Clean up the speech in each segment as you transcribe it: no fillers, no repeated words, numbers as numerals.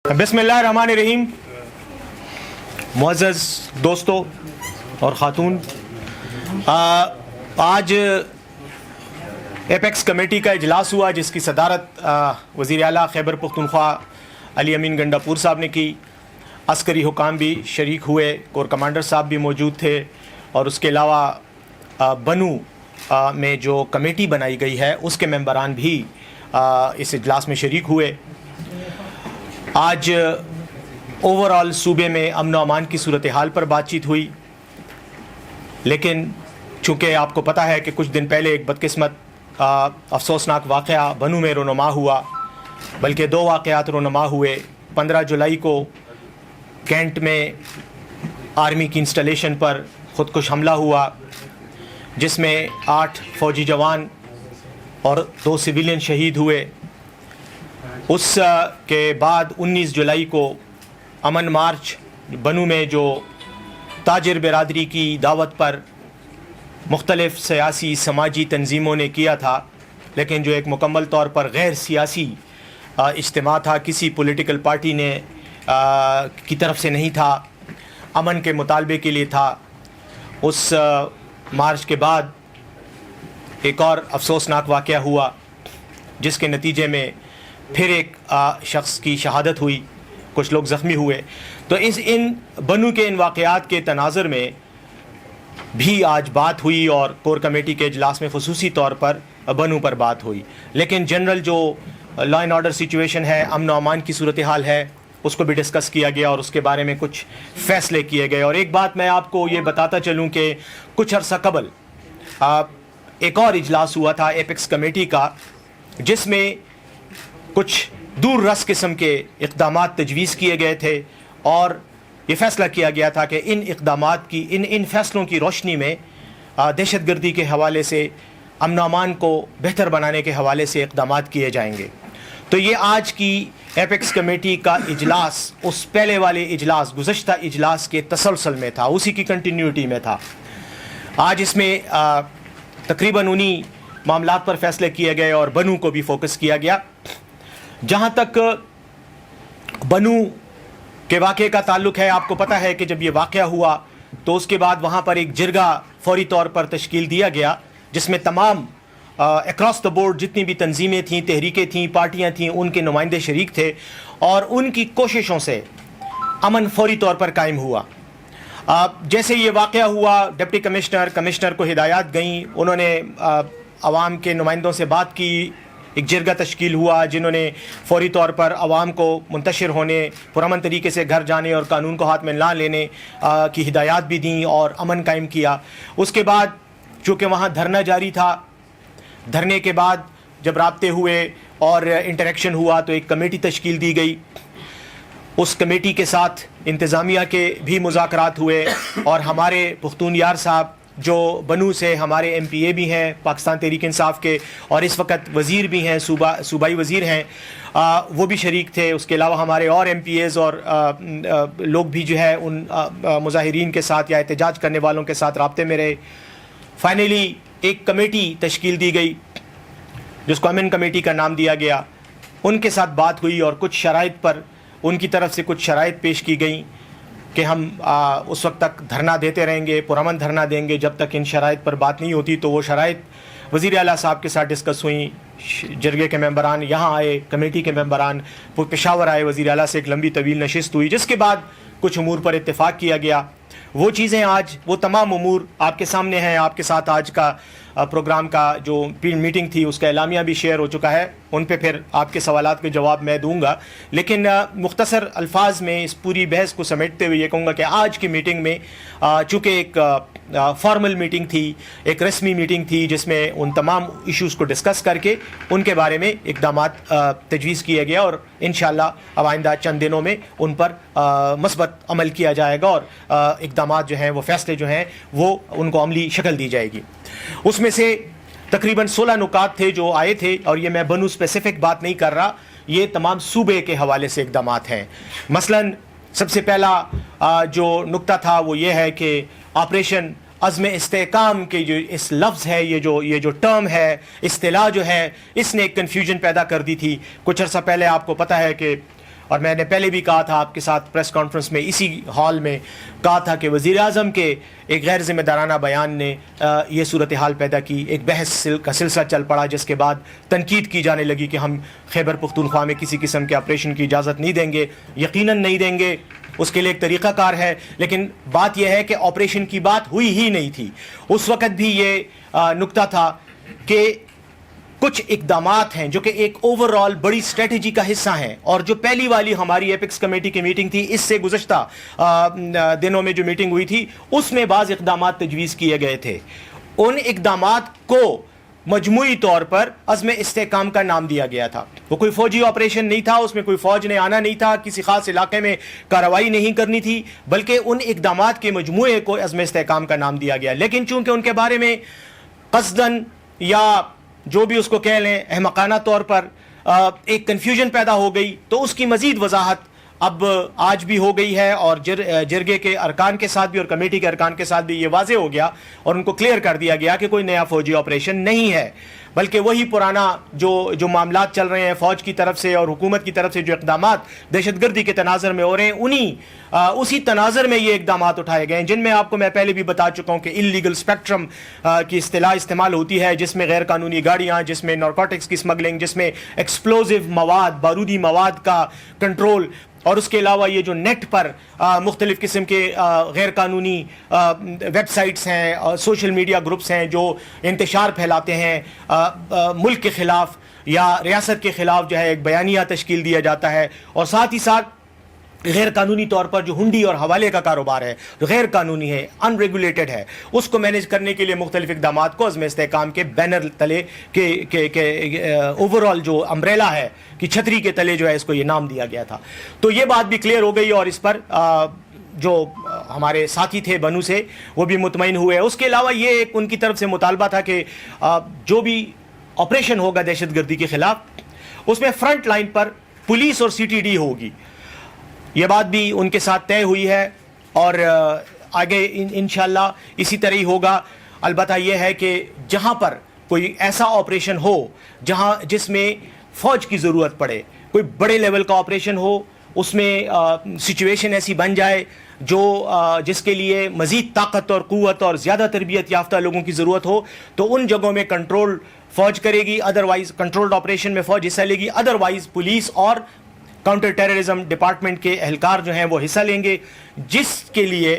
بسم اللہ الرحمن الرحیم. معزز دوستوں اور خاتون، آج ایپیکس کمیٹی کا اجلاس ہوا جس کی صدارت وزیر اعلیٰ خیبر پختونخوا علی امین گنڈاپور صاحب نے کی. عسکری حکام بھی شریک ہوئے، کور کمانڈر صاحب بھی موجود تھے، اور اس کے علاوہ بنو میں جو کمیٹی بنائی گئی ہے اس کے ممبران بھی اس اجلاس میں شریک ہوئے. آج اوور آل صوبے میں امن و امان کی صورتحال پر بات چیت ہوئی، لیکن چونکہ آپ کو پتہ ہے کہ کچھ دن پہلے ایک بدقسمت افسوسناک واقعہ بنو میں رونما ہوا، بلکہ دو واقعات رونما ہوئے. 15 جولائی کو کینٹ میں آرمی کی انسٹالیشن پر خودکش حملہ ہوا، جس میں 8 فوجی جوان اور 2 سویلین شہید ہوئے. اس کے بعد 19 جولائی کو امن مارچ بنو میں جو تاجر برادری کی دعوت پر مختلف سیاسی سماجی تنظیموں نے کیا تھا، لیکن جو ایک مکمل طور پر غیر سیاسی اجتماع تھا، کسی پولیٹیکل پارٹی نے کی طرف سے نہیں تھا، امن کے مطالبے کے لیے تھا. اس مارچ کے بعد ایک اور افسوسناک واقعہ ہوا، جس کے نتیجے میں پھر ایک شخص کی شہادت ہوئی، کچھ لوگ زخمی ہوئے. تو ان بنو کے ان واقعات کے تناظر میں بھی آج بات ہوئی، اور کور کمیٹی کے اجلاس میں خصوصی طور پر بنو پر بات ہوئی. لیکن جنرل جو لا اینڈ آرڈر سچویشن ہے، امن و امان کی صورتحال ہے، اس کو بھی ڈسکس کیا گیا اور اس کے بارے میں کچھ فیصلے کیے گئے. اور ایک بات میں آپ کو یہ بتاتا چلوں کہ کچھ عرصہ قبل ایک اور اجلاس ہوا تھا ایپیکس کمیٹی کا، جس میں کچھ دور رس قسم کے اقدامات تجویز کیے گئے تھے، اور یہ فیصلہ کیا گیا تھا کہ ان اقدامات کی ان فیصلوں کی روشنی میں دہشت گردی کے حوالے سے، امن و امان کو بہتر بنانے کے حوالے سے اقدامات کیے جائیں گے. تو یہ آج کی ایپیکس کمیٹی کا اجلاس اس پہلے والے اجلاس، گزشتہ اجلاس کے تسلسل میں تھا، اسی کی کنٹینیوٹی میں تھا. آج اس میں تقریباً انہی معاملات پر فیصلے کیے گئے اور بنو کو بھی فوکس کیا گیا. جہاں تک بنو کے واقعے کا تعلق ہے، آپ کو پتہ ہے کہ جب یہ واقعہ ہوا تو اس کے بعد وہاں پر ایک جرگہ فوری طور پر تشکیل دیا گیا، جس میں تمام اکراس دا بورڈ جتنی بھی تنظیمیں تھیں، تحریکیں تھیں، پارٹیاں تھیں، ان کے نمائندے شریک تھے، اور ان کی کوششوں سے امن فوری طور پر قائم ہوا. جیسے یہ واقعہ ہوا، ڈپٹی کمشنر کو ہدایات گئیں، انہوں نے عوام کے نمائندوں سے بات کی، ایک جرگہ تشکیل ہوا جنہوں نے فوری طور پر عوام کو منتشر ہونے، پرامن طریقے سے گھر جانے اور قانون کو ہاتھ میں نہ لینے کی ہدایات بھی دیں اور امن قائم کیا. اس کے بعد چونکہ وہاں دھرنا جاری تھا، دھرنے کے بعد جب رابطے ہوئے اور انٹریکشن ہوا تو ایک کمیٹی تشکیل دی گئی. اس کمیٹی کے ساتھ انتظامیہ کے بھی مذاکرات ہوئے، اور ہمارے پختون یار صاحب جو بنو سے ہمارے ایم پی اے بھی ہیں پاکستان تحریک انصاف کے، اور اس وقت وزیر بھی ہیں، صوبائی وزیر ہیں، وہ بھی شریک تھے. اس کے علاوہ ہمارے اور ایم پی ایز اور لوگ بھی جو ہے ان مظاہرین کے ساتھ یا احتجاج کرنے والوں کے ساتھ رابطے میں رہے. فائنلی ایک کمیٹی تشکیل دی گئی جس کو امن کمیٹی کا نام دیا گیا. ان کے ساتھ بات ہوئی اور کچھ شرائط پر ان کی طرف سے کچھ شرائط پیش کی گئیں کہ ہم اس وقت تک دھرنا دیتے رہیں گے، پرامن دھرنا دیں گے جب تک ان شرائط پر بات نہیں ہوتی. تو وہ شرائط وزیر اعلیٰ صاحب کے ساتھ ڈسکس ہوئیں، جرگے کے ممبران یہاں آئے، کمیٹی کے ممبران پشاور آئے، وزیر اعلیٰ سے ایک لمبی طویل نشست ہوئی، جس کے بعد کچھ امور پر اتفاق کیا گیا. وہ چیزیں آج، وہ تمام امور آپ کے سامنے ہیں. آپ کے ساتھ آج کا پروگرام کا جو میٹنگ تھی اس کا اعلامیہ بھی شیئر ہو چکا ہے، ان پہ پھر آپ کے سوالات کے جواب میں دوں گا. لیکن مختصر الفاظ میں اس پوری بحث کو سمیٹتے ہوئے یہ کہوں گا کہ آج کی میٹنگ میں چونکہ ایک فارمل میٹنگ تھی، ایک رسمی میٹنگ تھی، جس میں ان تمام ایشوز کو ڈسکس کر کے ان کے بارے میں اقدامات تجویز کیے گیا، اور انشاءاللہ اب آئندہ چند دنوں میں ان پر مثبت عمل کیا جائے گا، اور اقدامات جو ہیں وہ فیصلے جو ہیں وہ ان کو عملی شکل دی جائے گی. اس میں سے تقریباً 16 نکات تھے جو آئے تھے، اور یہ میں بنو اسپیسیفک بات نہیں کر رہا، یہ تمام صوبے کے حوالے سے اقدامات ہیں. مثلاً سب سے پہلا جو نکتہ تھا وہ یہ ہے کہ آپریشن عزم استحکام کے جو اس لفظ ہے، یہ جو ٹرم ہے، اصطلاح جو ہے، اس نے ایک کنفیوژن پیدا کر دی تھی. کچھ عرصہ پہلے آپ کو پتہ ہے کہ اور میں نے پہلے بھی کہا تھا آپ کے ساتھ پریس کانفرنس میں اسی ہال میں کہا تھا کہ وزیر اعظم کے ایک غیر ذمہ دارانہ بیان نے یہ صورتحال پیدا کی، ایک بحث کا سلسلہ چل پڑا جس کے بعد تنقید کی جانے لگی کہ ہم خیبر پختونخوا میں کسی قسم کے آپریشن کی اجازت نہیں دیں گے، یقیناً نہیں دیں گے، اس کے لیے ایک طریقہ کار ہے، لیکن بات یہ ہے کہ آپریشن کی بات ہوئی ہی نہیں تھی۔ اس وقت بھی یہ نکتہ تھا کہ کچھ اقدامات ہیں جو کہ ایک اوور آل بڑی اسٹریٹجی کا حصہ ہیں، اور جو پہلی والی ہماری ایپیکس کمیٹی کی میٹنگ تھی، اس سے گزشتہ دنوں میں جو میٹنگ ہوئی تھی، اس میں بعض اقدامات تجویز کیے گئے تھے۔ ان اقدامات کو مجموعی طور پر عزم استحکام کا نام دیا گیا تھا۔ وہ کوئی فوجی آپریشن نہیں تھا، اس میں کوئی فوج نے آنا نہیں تھا، کسی خاص علاقے میں کارروائی نہیں کرنی تھی، بلکہ ان اقدامات کے مجموعے کو عزم استحکام کا نام دیا گیا۔ لیکن چونکہ ان کے بارے میں قصداً یا جو بھی اس کو کہہ لیں احمقانہ طور پر ایک کنفیوژن پیدا ہو گئی، تو اس کی مزید وضاحت اب آج بھی ہو گئی ہے، اور جرگے کے ارکان کے ساتھ بھی اور کمیٹی کے ارکان کے ساتھ بھی یہ واضح ہو گیا اور ان کو کلیئر کر دیا گیا کہ کوئی نیا فوجی آپریشن نہیں ہے، بلکہ وہی پرانا جو معاملات چل رہے ہیں فوج کی طرف سے اور حکومت کی طرف سے، جو اقدامات دہشت گردی کے تناظر میں ہو رہے ہیں، اسی تناظر میں یہ اقدامات اٹھائے گئے ہیں، جن میں آپ کو میں پہلے بھی بتا چکا ہوں کہ اللیگل اسپیکٹرم کی اصطلاح استعمال ہوتی ہے، جس میں غیر قانونی گاڑیاں، جس میں نارکوٹکس کی اسمگلنگ، جس میں ایکسپلوزیو مواد، بارودی مواد کا کنٹرول، اور اس کے علاوہ یہ جو نیٹ پر مختلف قسم کے غیر قانونی ویب سائٹس ہیں، سوشل میڈیا گروپس ہیں جو انتشار پھیلاتے ہیں، ملک کے خلاف یا ریاست کے خلاف جو ہے ایک بیانیہ تشکیل دیا جاتا ہے، اور ساتھ ہی ساتھ غیر قانونی طور پر جو ہنڈی اور حوالے کا کاروبار ہے، جو غیر قانونی ہے، ان ریگولیٹڈ ہے، اس کو مینیج کرنے کے لیے مختلف اقدامات کو عزم استحکام کے بینر تلے کے اوور آل جو امبریلا ہے کہ چھتری کے تلے جو ہے اس کو یہ نام دیا گیا تھا۔ تو یہ بات بھی کلیئر ہو گئی، اور اس پر جو ہمارے ساتھی تھے بنو سے وہ بھی مطمئن ہوئے۔ اس کے علاوہ یہ ایک ان کی طرف سے مطالبہ تھا کہ جو بھی آپریشن ہوگا دہشت گردی کے خلاف، اس میں فرنٹ لائن پر پولیس اور CTD ہوگی۔ یہ بات بھی ان کے ساتھ طے ہوئی ہے، اور آگے انشاءاللہ اسی طرح ہی ہوگا۔ البتہ یہ ہے کہ جہاں پر کوئی ایسا آپریشن ہو جس میں فوج کی ضرورت پڑے، کوئی بڑے لیول کا آپریشن ہو، اس میں سچویشن ایسی بن جائے جس کے لیے مزید طاقت اور قوت اور زیادہ تربیت یافتہ لوگوں کی ضرورت ہو، تو ان جگہوں میں کنٹرول فوج کرے گی، ادروائز کنٹرولڈ آپریشن میں فوج حصہ لے گی، ادروائز پولیس اور کاؤنٹر ٹیررزم ڈپارٹمنٹ کے اہلکار جو ہیں وہ حصہ لیں گے، جس کے لیے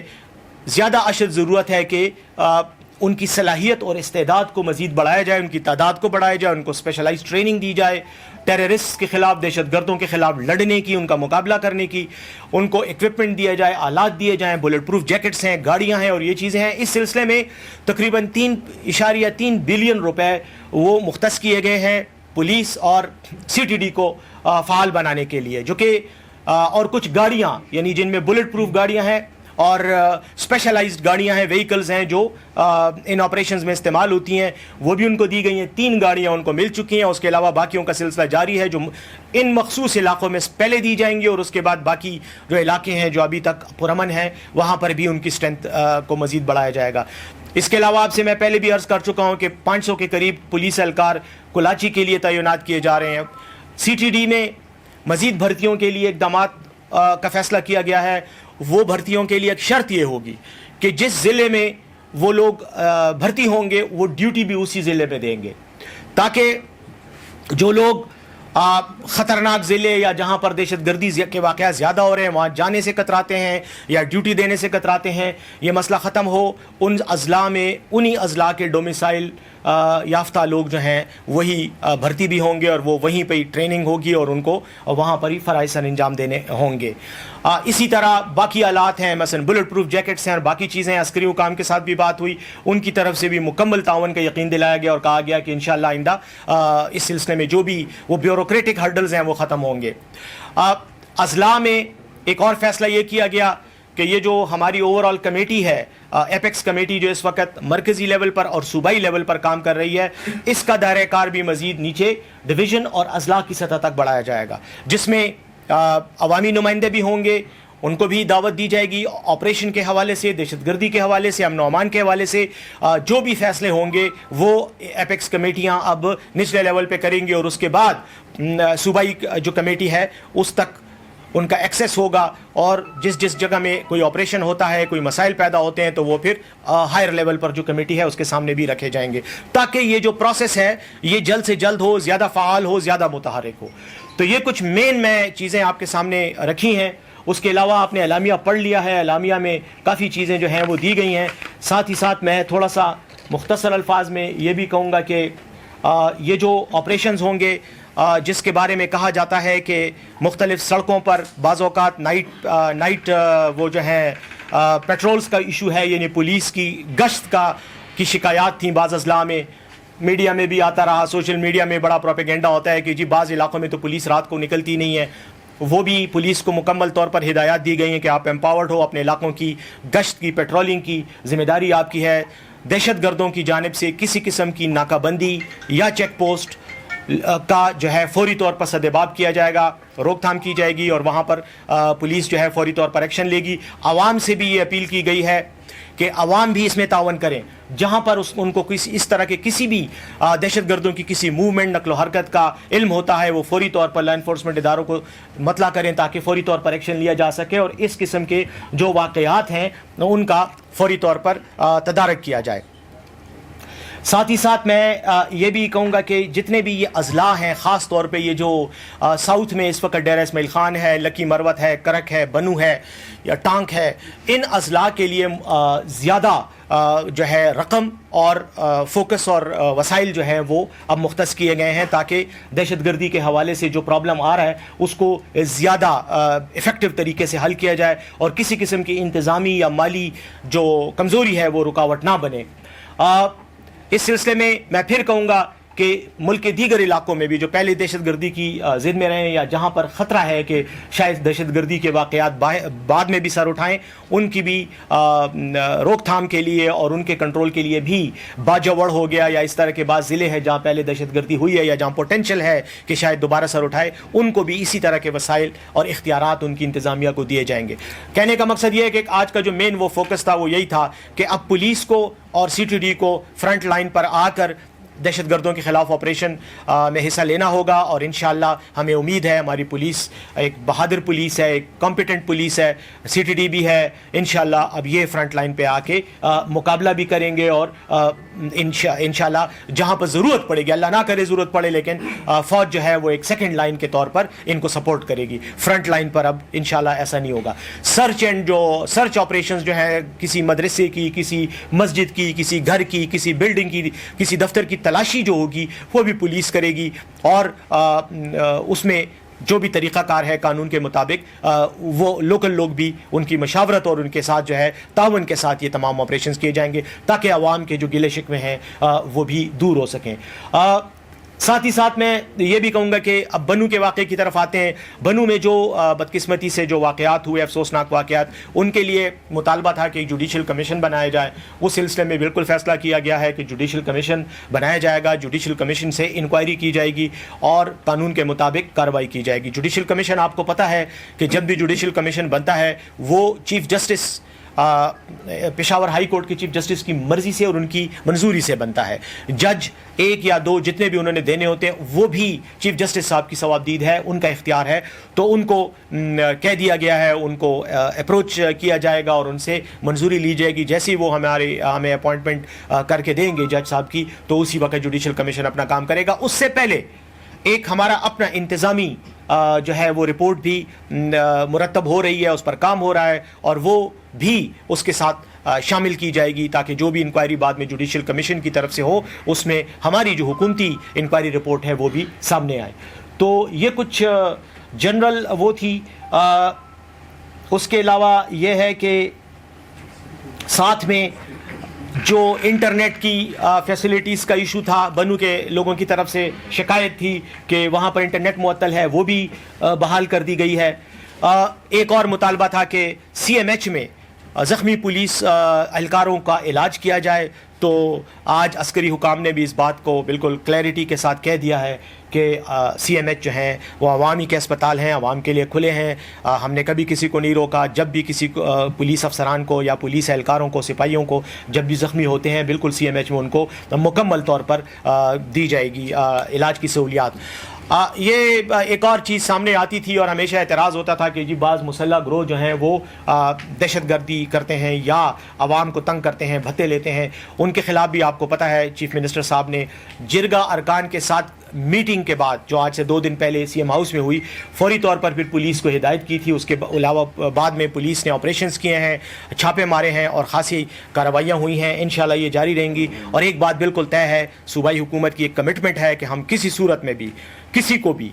زیادہ اشد ضرورت ہے کہ ان کی صلاحیت اور استعداد کو مزید بڑھایا جائے، ان کی تعداد کو بڑھایا جائے، ان کو اسپیشلائز ٹریننگ دی جائے، ٹیررسٹ کے خلاف، دہشت گردوں کے خلاف لڑنے کی، ان کا مقابلہ کرنے کی، ان کو اکوپمنٹ دیا جائے، آلات دیے جائیں، بلٹ پروف جیکٹس ہیں، گاڑیاں ہیں اور یہ چیزیں ہیں۔ اس سلسلے میں تقریباً 3.3 بلین روپے وہ مختص کیے گئے ہیں پولیس اور CTD کو فعال بنانے کے لیے، جو کہ اور کچھ گاڑیاں یعنی جن میں بلٹ پروف گاڑیاں ہیں اور اسپیشلائزڈ گاڑیاں ہیں، وہیکلز ہیں جو ان آپریشنز میں استعمال ہوتی ہیں، وہ بھی ان کو دی گئی ہیں۔ 3 گاڑیاں ان کو مل چکی ہیں، اس کے علاوہ باقیوں کا سلسلہ جاری ہے جو ان مخصوص علاقوں میں پہلے دی جائیں گی، اور اس کے بعد باقی جو علاقے ہیں جو ابھی تک پرامن ہیں وہاں پر بھی ان کی اسٹرینتھ کو مزید بڑھایا جائے گا۔ اس کے علاوہ آپ سے میں پہلے بھی عرض کر چکا ہوں کہ 500 کے قریب پولیس اہلکار کلاچی کے لیے تعینات کیے جا رہے ہیں۔ CTD میں مزید بھرتیوں کے لیے اقدامات کا فیصلہ کیا گیا ہے۔ وہ بھرتیوں کے لیے ایک شرط یہ ہوگی کہ جس ضلع میں وہ لوگ بھرتی ہوں گے وہ ڈیوٹی بھی اسی ضلع میں دیں گے، تاکہ جو لوگ خطرناک ضلع یا جہاں پر دہشت گردی کے واقعات زیادہ ہو رہے ہیں وہاں جانے سے کتراتے ہیں یا ڈیوٹی دینے سے کتراتے ہیں، یہ مسئلہ ختم ہو۔ ان اضلاع میں انہی اضلاع کے ڈومیسائل یافتہ لوگ جو ہیں وہی بھرتی بھی ہوں گے، اور وہ وہیں پہ ہی ٹریننگ ہوگی اور ان کو وہاں پر ہی فرائض سر انجام دینے ہوں گے۔ اسی طرح باقی آلات ہیں، مثلا بلٹ پروف جیکٹس ہیں اور باقی چیزیں، عسکری حکام کے ساتھ بھی بات ہوئی، ان کی طرف سے بھی مکمل تعاون کا یقین دلایا گیا اور کہا گیا کہ انشاءاللہ آئندہ اس سلسلے میں جو بھی وہ بیوروکریٹک ہرڈلز ہیں وہ ختم ہوں گے۔ اضلاع میں ایک اور فیصلہ یہ کیا گیا کہ یہ جو ہماری اوور آل کمیٹی ہے، ایپیکس کمیٹی جو اس وقت مرکزی لیول پر اور صوبائی لیول پر کام کر رہی ہے، اس کا دائرہ کار بھی مزید نیچے ڈویژن اور اضلاع کی سطح تک بڑھایا جائے گا، جس میں عوامی نمائندے بھی ہوں گے، ان کو بھی دعوت دی جائے گی۔ آپریشن کے حوالے سے، دہشت گردی کے حوالے سے، امن و امان کے حوالے سے جو بھی فیصلے ہوں گے وہ ایپیکس کمیٹیاں اب نچلے لیول پہ کریں گی، اور اس کے بعد صوبائی جو کمیٹی ہے اس تک ان کا ایکسیس ہوگا اور جس جگہ میں کوئی آپریشن ہوتا ہے, کوئی مسائل پیدا ہوتے ہیں, تو وہ پھر ہائر لیول پر جو کمیٹی ہے اس کے سامنے بھی رکھے جائیں گے, تاکہ یہ جو پروسیس ہے یہ جلد سے جلد ہو, زیادہ فعال ہو, زیادہ متحرک ہو. تو یہ کچھ مین میں چیزیں آپ کے سامنے رکھی ہیں. اس کے علاوہ آپ نے اعلامیہ پڑھ لیا ہے, اعلامیہ میں کافی چیزیں جو ہیں وہ دی گئی ہیں. ساتھ ہی ساتھ میں تھوڑا سا مختصر الفاظ میں یہ بھی کہوں گا کہ یہ جو آپریشنز ہوں گے جس کے بارے میں کہا جاتا ہے کہ مختلف سڑکوں پر بعض اوقات نائٹ وہ جو ہے پیٹرولز کا ایشو ہے, یعنی پولیس کی گشت کی شکایات تھیں بعض اضلاع میں, میڈیا میں بھی آتا رہا, سوشل میڈیا میں بڑا پروپیگنڈا ہوتا ہے کہ جی بعض علاقوں میں تو پولیس رات کو نکلتی نہیں ہے. وہ بھی پولیس کو مکمل طور پر ہدایات دی گئی ہیں کہ آپ امپاورڈ ہو, اپنے علاقوں کی گشت کی, پیٹرولنگ کی ذمہ داری آپ کی ہے. دہشت گردوں کی جانب سے کسی قسم کی ناکہ بندی یا چیک پوسٹ کا جو ہے فوری طور پر سدباب کیا جائے گا, روک تھام کی جائے گی اور وہاں پر پولیس جو ہے فوری طور پر ایکشن لے گی. عوام سے بھی یہ اپیل کی گئی ہے کہ عوام بھی اس میں تعاون کریں. جہاں پر ان کو اس طرح کے کسی بھی دہشت گردوں کی کسی موومنٹ, نقل و حرکت کا علم ہوتا ہے, وہ فوری طور پر لا انفورسمنٹ اداروں کو مطلع کریں تاکہ فوری طور پر ایکشن لیا جا سکے اور اس قسم کے جو واقعات ہیں ان کا فوری طور پر تدارک کیا جائے. ساتھ ہی ساتھ میں یہ بھی کہوں گا کہ جتنے بھی یہ اضلاع ہیں, خاص طور پہ یہ جو ساؤتھ میں اس وقت ڈیرہ اسماعیل خان ہے, لکی مروت ہے, کرک ہے, بنو ہے یا ٹانک ہے, ان اضلاع کے لیے زیادہ جو ہے رقم اور فوکس اور وسائل جو ہیں وہ اب مختص کیے گئے ہیں تاکہ دہشت گردی کے حوالے سے جو پرابلم آ رہا ہے اس کو زیادہ افیکٹو طریقے سے حل کیا جائے اور کسی قسم کی انتظامی یا مالی جو کمزوری ہے وہ رکاوٹ نہ بنے. اس سلسلے میں میں پھر کہوں گا کہ ملک کے دیگر علاقوں میں بھی جو پہلے دہشت گردی کی زد میں رہے ہیں یا جہاں پر خطرہ ہے کہ شاید دہشت گردی کے واقعات بعد میں بھی سر اٹھائیں, ان کی بھی روک تھام کے لیے اور ان کے کنٹرول کے لیے بھی باجوڑ ہو گیا یا اس طرح کے بعض ضلع ہیں جہاں پہلے دہشت گردی ہوئی ہے یا جہاں پوٹینشل ہے کہ شاید دوبارہ سر اٹھائے, ان کو بھی اسی طرح کے وسائل اور اختیارات ان کی انتظامیہ کو دیے جائیں گے. کہنے کا مقصد یہ ہے کہ آج کا جو مین وہ فوکس تھا وہ یہی تھا کہ اب پولیس کو اور سی ٹی ڈی کو فرنٹ لائن پر آ کر دہشت گردوں کے خلاف آپریشن میں حصہ لینا ہوگا اور انشاءاللہ ہمیں امید ہے ہماری پولیس ایک بہادر پولیس ہے, ایک کمپیٹنٹ پولیس ہے, سی ٹی ڈی بھی ہے, انشاءاللہ اب یہ فرنٹ لائن پہ آ کے مقابلہ بھی کریں گے اور انشاءاللہ جہاں پر ضرورت پڑے گی, اللہ نہ کرے ضرورت پڑے, لیکن فوج جو ہے وہ ایک سیکنڈ لائن کے طور پر ان کو سپورٹ کرے گی. فرنٹ لائن پر اب انشاءاللہ ایسا نہیں ہوگا. سرچ آپریشنز جو ہیں کسی مدرسے کی, کسی مسجد کی, کسی گھر کی, کسی بلڈنگ کی, کسی دفتر کی تلاشی جو ہوگی وہ بھی پولیس کرے گی اور اس میں جو بھی طریقہ کار ہے قانون کے مطابق وہ لوکل لوگ بھی ان کی مشاورت اور ان کے ساتھ جو ہے تعاون کے ساتھ یہ تمام آپریشنز کیے جائیں گے تاکہ عوام کے جو گلے شکوے ہیں وہ بھی دور ہو سکیں. ساتھ ہی ساتھ میں یہ بھی کہوں گا کہ اب بنو کے واقعے کی طرف آتے ہیں. بنو میں جو بدقسمتی سے جو واقعات ہوئے, افسوسناک واقعات, ان کے لیے مطالبہ تھا کہ جوڈیشل کمیشن بنایا جائے. اس سلسلے میں بالکل فیصلہ کیا گیا ہے کہ جوڈیشل کمیشن بنایا جائے گا, جوڈیشل کمیشن سے انکوائری کی جائے گی اور قانون کے مطابق کارروائی کی جائے گی. جوڈیشل کمیشن آپ کو پتہ ہے کہ جب بھی جوڈیشل کمیشن بنتا ہے وہ chief justice Peshawar high court کے چیف جسٹس کی مرضی سے اور ان کی منظوری سے بنتا ہے. جج ایک یا دو جتنے بھی انہوں نے دینے ہوتے ہیں وہ بھی چیف جسٹس صاحب کی ثوابدید ہے, ان کا اختیار ہے. تو ان کو کہہ دیا گیا ہے ان کو اپروچ کیا جائے گا اور ان سے منظوری لی جائے گی. جیسے ہی وہ ہمیں اپوائنٹمنٹ کر کے دیں گے جج صاحب کی تو اسی وقت جوڈیشل کمیشن اپنا کام کرے گا. اس سے پہلے ایک ہمارا اپنا انتظامی جو ہے وہ رپورٹ بھی مرتب ہو رہی ہے, اس پر کام ہو رہا ہے اور وہ بھی اس کے ساتھ شامل کی جائے گی تاکہ جو بھی انکوائری بعد میں جوڈیشل کمیشن کی طرف سے ہو اس میں ہماری جو حکومتی انکوائری رپورٹ ہے وہ بھی سامنے آئے. تو یہ کچھ جنرل وہ تھی. اس کے علاوہ یہ ہے کہ ساتھ میں جو انٹرنیٹ کی فیسلٹیز کا ایشو تھا, بنو کے لوگوں کی طرف سے شکایت تھی کہ وہاں پر انٹرنیٹ معطل ہے, وہ بھی بحال کر دی گئی ہے. ایک اور مطالبہ تھا کہ سی ایم ایچ میں زخمی پولیس اہلکاروں کا علاج کیا جائے. تو آج عسکری حکام نے بھی اس بات کو بالکل کلیئرٹی کے ساتھ کہہ دیا ہے کہ سی ایم ایچ جو ہیں وہ عوامی کے اسپتال ہیں, عوام کے لیے کھلے ہیں. ہم نے کبھی کسی کو نہیں روکا. جب بھی کسی پولیس افسران کو یا پولیس اہلکاروں کو, سپاہیوں کو جب بھی زخمی ہوتے ہیں بالکل سی ایم ایچ میں ان کو مکمل طور پر دی جائے گی علاج کی سہولیات. یہ ایک اور چیز سامنے آتی تھی اور ہمیشہ اعتراض ہوتا تھا کہ جی بعض مسلح گروہ جو ہیں وہ دہشت گردی کرتے ہیں یا عوام کو تنگ کرتے ہیں، بھتے لیتے ہیں. ان کے خلاف بھی آپ کو پتہ ہے چیف منسٹر صاحب نے جرگہ ارکان کے ساتھ میٹنگ کے بعد جو آج سے 2 دن پہلے سی ایم ہاؤس میں ہوئی، فوری طور پر پھر پولیس کو ہدایت کی تھی. اس کے علاوہ بعد میں پولیس نے آپریشنز کیے ہیں، چھاپے مارے ہیں اور خاصی کارروائیاں ہوئی ہیں. انشاءاللہ یہ جاری رہیں گی. اور ایک بات بالکل طے ہے، صوبائی حکومت کی ایک کمٹمنٹ ہے کہ ہم کسی صورت میں بھی کسی کو بھی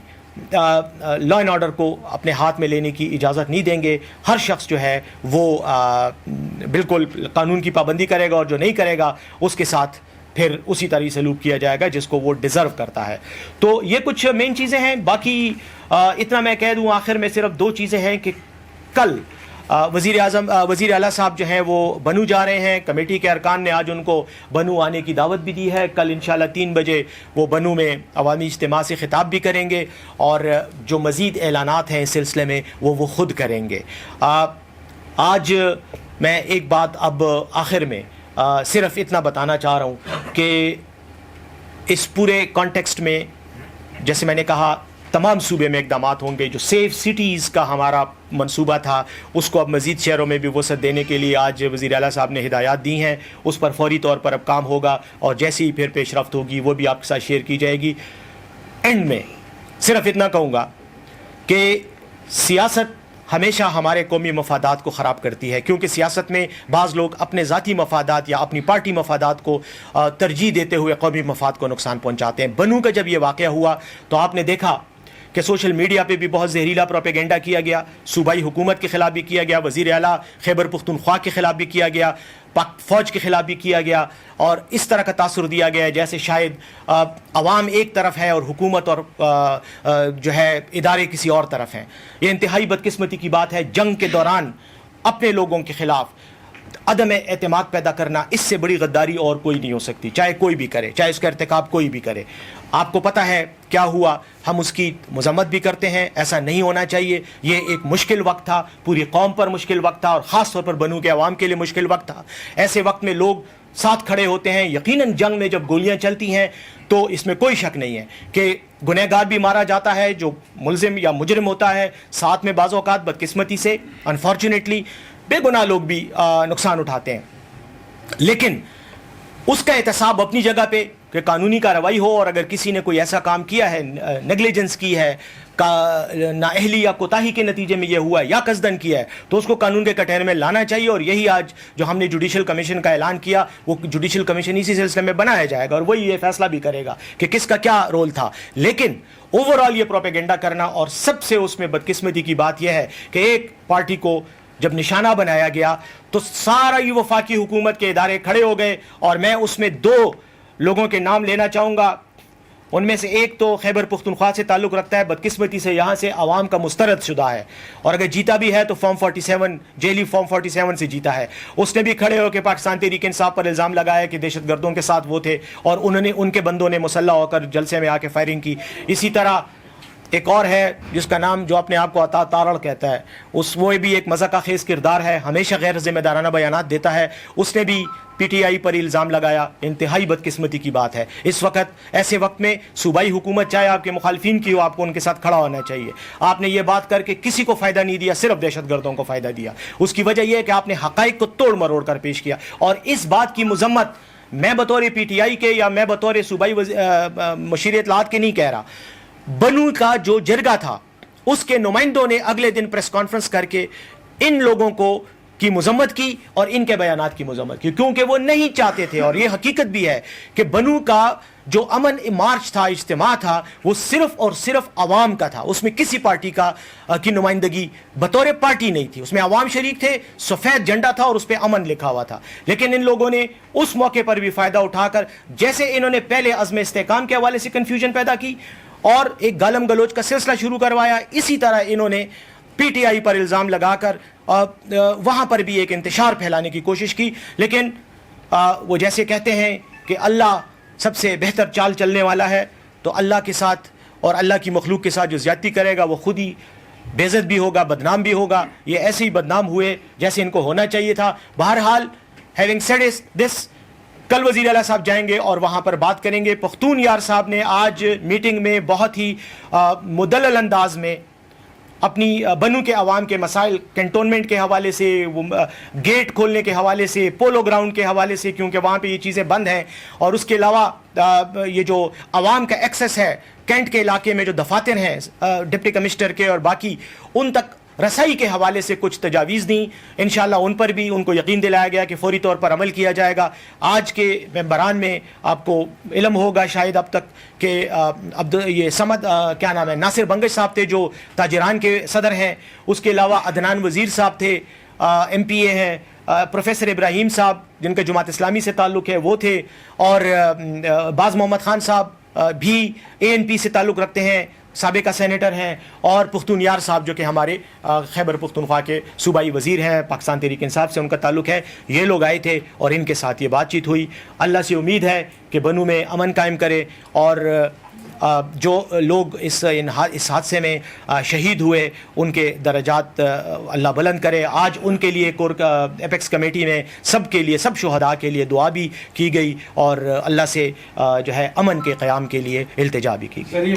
لا اینڈ آرڈر کو اپنے ہاتھ میں لینے کی اجازت نہیں دیں گے. ہر شخص جو ہے وہ بالکل قانون کی پابندی کرے گا اور جو نہیں کرے گا اس کے ساتھ پھر اسی طرح سلوک کیا جائے گا جس کو وہ ڈیزرو کرتا ہے. تو یہ کچھ مین چیزیں ہیں. باقی اتنا میں کہہ دوں آخر میں صرف 2 چیزیں ہیں کہ کل وزیر اعلیٰ صاحب جو ہیں وہ بنو جا رہے ہیں. کمیٹی کے ارکان نے آج ان کو بنو آنے کی دعوت بھی دی ہے. کل انشاءاللہ 3 بجے وہ بنو میں عوامی اجتماع سے خطاب بھی کریں گے اور جو مزید اعلانات ہیں اس سلسلے میں وہ خود کریں گے. آج میں ایک بات اب آخر میں صرف اتنا بتانا چاہ رہا ہوں کہ اس پورے کانٹیکسٹ میں جیسے میں نے کہا تمام صوبے میں اقدامات ہوں گے. جو سیف سٹیز کا ہمارا منصوبہ تھا اس کو اب مزید شہروں میں بھی وسعت دینے کے لیے آج وزیر اعلیٰ صاحب نے ہدایات دی ہیں. اس پر فوری طور پر اب کام ہوگا اور جیسی ہی پھر پیش رفت ہوگی وہ بھی آپ کے ساتھ شیئر کی جائے گی. اینڈ میں صرف اتنا کہوں گا کہ سیاست ہمیشہ ہمارے قومی مفادات کو خراب کرتی ہے، کیونکہ سیاست میں بعض لوگ اپنے ذاتی مفادات یا اپنی پارٹی مفادات کو ترجیح دیتے ہوئے قومی مفاد کو نقصان پہنچاتے ہیں. بنو کا جب یہ واقعہ ہوا تو آپ نے دیکھا کہ سوشل میڈیا پہ بھی بہت زہریلا پروپیگنڈا کیا گیا. صوبائی حکومت کے خلاف بھی کیا گیا، وزیر اعلیٰ خیبر پختونخوا کے خلاف بھی کیا گیا، پاک فوج کے خلاف بھی کیا گیا اور اس طرح کا تاثر دیا گیا جیسے شاید عوام ایک طرف ہے اور حکومت اور جو ہے ادارے کسی اور طرف ہیں. یہ انتہائی بدقسمتی کی بات ہے. جنگ کے دوران اپنے لوگوں کے خلاف عدم اعتماد پیدا کرنا، اس سے بڑی غداری اور کوئی نہیں ہو سکتی، چاہے کوئی بھی کرے، چاہے اس کا ارتکاب کوئی بھی کرے. آپ کو پتہ ہے کیا ہوا، ہم اس کی مذمت بھی کرتے ہیں. ایسا نہیں ہونا چاہیے. یہ ایک مشکل وقت تھا، پوری قوم پر مشکل وقت تھا اور خاص طور پر بنو کے عوام کے لیے مشکل وقت تھا. ایسے وقت میں لوگ ساتھ کھڑے ہوتے ہیں. یقیناً جنگ میں جب گولیاں چلتی ہیں تو اس میں کوئی شک نہیں ہے کہ گنہگار بھی مارا جاتا ہے، جو ملزم یا مجرم ہوتا ہے. ساتھ میں بعض اوقات بدقسمتی سے انفارچونیٹلی بے گناہ لوگ بھی نقصان اٹھاتے ہیں. لیکن اس کا احتساب اپنی جگہ پہ کہ قانونی کارروائی ہو، اور اگر کسی نے کوئی ایسا کام کیا ہے، نیگلیجنس کی ہے، نااہلی یا کوتاہی کے نتیجے میں یہ ہوا ہے یا قصدن کیا ہے، تو اس کو قانون کے کٹہرے میں لانا چاہیے. اور یہی آج جو ہم نے جوڈیشل کمیشن کا اعلان کیا، وہ جوڈیشل کمیشن اسی سلسلے میں بنایا جائے گا اور وہی یہ فیصلہ بھی کرے گا کہ کس کا کیا رول تھا. لیکن اوور آل یہ پروپیگنڈا کرنا، اور سب سے اس میں بدقسمتی کی بات یہ ہے کہ ایک پارٹی کو جب نشانہ بنایا گیا تو سارا یہ وفاقی حکومت کے ادارے کھڑے ہو گئے. اور میں اس میں 2 لوگوں کے نام لینا چاہوں گا. ان میں سے ایک تو خیبر پختونخوا سے تعلق رکھتا ہے، بدقسمتی سے یہاں سے عوام کا مسترد شدہ ہے اور اگر جیتا بھی ہے تو فارم 47 جیلی فارم 47 سے جیتا ہے. اس نے بھی کھڑے ہو کے پاکستان تحریک انصاف پر الزام لگایا کہ دہشت گردوں کے ساتھ وہ تھے اور انہوں نے ان کے بندوں نے مسلح ہو کر جلسے میں آ کے فائرنگ کی. اسی طرح ایک اور ہے جس کا نام جو اپنے آپ کو عطا تارڑ کہتا ہے، وہ بھی ایک مذاق خیز کردار ہے، ہمیشہ غیر ذمہ دارانہ بیانات دیتا ہے. اس نے بھی پی ٹی آئی پر الزام لگایا. انتہائی بدقسمتی کی بات ہے. اس وقت ایسے وقت میں صوبائی حکومت چاہے آپ کے مخالفین کی ہو، آپ کو ان کے ساتھ کھڑا ہونا چاہیے. آپ نے یہ بات کر کے کسی کو فائدہ نہیں دیا، صرف دہشت گردوں کو فائدہ دیا. اس کی وجہ یہ ہے کہ آپ نے حقائق کو توڑ مروڑ کر پیش کیا. اور اس بات کی مذمت میں بطور پی ٹی آئی کے یا میں بطور صوبائی مشیر اطلاعات کے نہیں کہہ رہا. بنو کا جو جرگہ تھا اس کے نمائندوں نے اگلے دن پریس کانفرنس کر کے ان لوگوں کو کی مذمت کی اور ان کے بیانات کی مذمت کی، کیونکہ وہ نہیں چاہتے تھے. اور یہ حقیقت بھی ہے کہ بنو کا جو امن مارچ تھا، اجتماع تھا، وہ صرف اور صرف عوام کا تھا. اس میں کسی پارٹی کی نمائندگی بطور پارٹی نہیں تھی. اس میں عوام شریک تھے، سفید جھنڈا تھا اور اس پہ امن لکھا ہوا تھا. لیکن ان لوگوں نے اس موقع پر بھی فائدہ اٹھا کر، جیسے انہوں نے پہلے عزم استحکام کے حوالے سے کنفیوژن پیدا کی اور ایک گالم گلوچ کا سلسلہ شروع کروایا، اسی طرح انہوں نے پی ٹی آئی پر الزام لگا کر وہاں پر بھی ایک انتشار پھیلانے کی کوشش کی. لیکن وہ جیسے کہتے ہیں کہ اللہ سب سے بہتر چال چلنے والا ہے، تو اللہ کے ساتھ اور اللہ کی مخلوق کے ساتھ جو زیادتی کرے گا وہ خود ہی بے عزت بھی ہوگا، بدنام بھی ہوگا. یہ ایسے ہی بدنام ہوئے جیسے ان کو ہونا چاہیے تھا. بہرحال having said this, کل وزیر اعلیٰ صاحب جائیں گے اور وہاں پر بات کریں گے. پختون یار صاحب نے آج میٹنگ میں بہت ہی مدلل انداز میں اپنی بنو کے عوام کے مسائل کنٹونمنٹ کے حوالے سے, گیٹ کھولنے کے حوالے سے, پولو گراؤنڈ کے حوالے سے, کیونکہ وہاں پہ یہ چیزیں بند ہیں, اور اس کے علاوہ یہ جو عوام کا ایکسیس ہے کینٹ کے علاقے میں, جو دفاتر ہیں ڈپٹی کمشنر کے اور باقی, ان تک رسائی کے حوالے سے کچھ تجاویز دیں. انشاءاللہ ان پر بھی ان کو یقین دلایا گیا کہ فوری طور پر عمل کیا جائے گا. آج کے ممبران میں آپ کو علم ہوگا شاید اب تک کہ یہ سمد کیا نام ہے, ناصر بنگش صاحب تھے جو تاجران کے صدر ہیں. اس کے علاوہ عدنان وزیر صاحب تھے, ایم پی اے ہیں. پروفیسر ابراہیم صاحب جن کا جماعت اسلامی سے تعلق ہے وہ تھے, اور باز محمد خان صاحب بھی اے این پی سے تعلق رکھتے ہیں, سابقہ سینیٹر ہیں. اور پختون یار صاحب جو کہ ہمارے خیبر پختونخوا کے صوبائی وزیر ہیں, پاکستان تحریک انصاف سے ان کا تعلق ہے. یہ لوگ آئے تھے اور ان کے ساتھ یہ بات چیت ہوئی. اللہ سے امید ہے کہ بنو میں امن قائم کرے, اور جو لوگ اس حادثے میں شہید ہوئے ان کے درجات اللہ بلند کرے. آج ان کے لیے ایپیکس کمیٹی میں سب کے لیے, سب شہداء کے لیے دعا بھی کی گئی, اور اللہ سے جو ہے امن کے قیام کے لیے التجا بھی کی گئی.